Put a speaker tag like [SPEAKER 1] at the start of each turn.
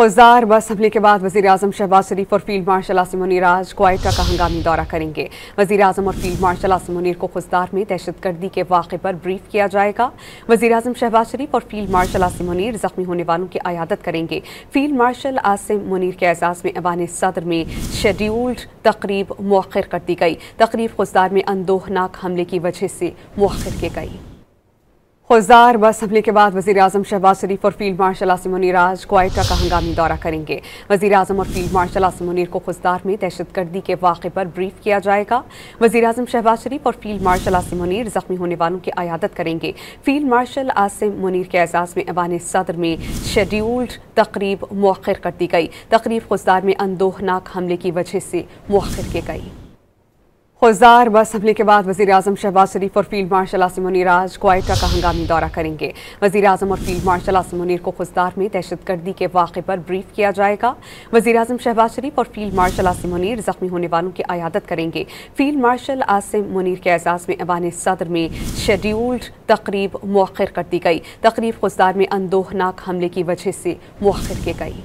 [SPEAKER 1] खुजदार बस हमले के बाद वज़ीर-ए-आज़म शहबाज शरीफ और फील्ड मार्शल आसिम मुनीर आज क्वेटा का हंगामी दौरा करेंगे। वज़ीर-ए-आज़म और फील्ड मार्शल आसिम मुनीर को खुजदार में दहशतगर्दी के वाक़े पर ब्रीफ किया जाएगा। वज़ीर-ए-आज़म शहबाज शरीफ और फील्ड मार्शल आसिम मुनीर ज़ख्मी होने वालों की अयादत करेंगे। फील्ड मार्शल आसिम मुनीर के एजाज़ में ऐवान सदर में शेड्यूल्ड तकरीब मुअख्खर कर दी गई। तकरीब खुजदार में अंदोहनाक हमले की वजह से मुअख्खर की गई। खुजदार बस हमले के बाद वज़ीर-ए-आज़म शहबाज शरीफ और फील्ड मार्शल आसिम मुनीर आज क्वेटा का हंगामी दौरा करेंगे। वज़ीर-ए-आज़म और फील्ड मार्शल आसिम मुनीर को खुजदार में दहशतगर्दी के वाक़े पर ब्रीफ किया जाएगा। वज़ीर-ए-आज़म शहबाज शरीफ और फील्ड मार्शल आसिम मुनीर ज़ख्मी होने वालों की अयादत करेंगे। फील्ड मार्शल आसिम मुनीर के एजाज़ में ऐवान सदर में शेड्यूल्ड तकरीब मुअख्खर कर दी गई। तकरीब खुजदार में अंदोहनाक हमले की वजह से मुअख्खर की गई। खुजदार बस हमले के बाद वज़ीर-ए-आज़म शहबाज शरीफ और फील्ड मार्शल आसिम मुनीर आज क्वेटा का हंगामी दौरा करेंगे। वज़ीर-ए-आज़म और फील्ड मार्शल आसिम मुनीर को खुजदार में दहशतगर्दी के वाक़े पर ब्रीफ किया जाएगा। वज़ीर-ए-आज़म शहबाज शरीफ और फील्ड मार्शल आसिम मुनीर ज़ख्मी होने वालों की अयादत करेंगे। फील्ड मार्शल आसिम मुनीर के एजाज़ में ऐवान सदर में शेड्यूल्ड तकरीब मुअख्खर कर दी गई। तकरीब खुजदार में अंदोहनाक हमले की वजह से मुअख्खर की गई।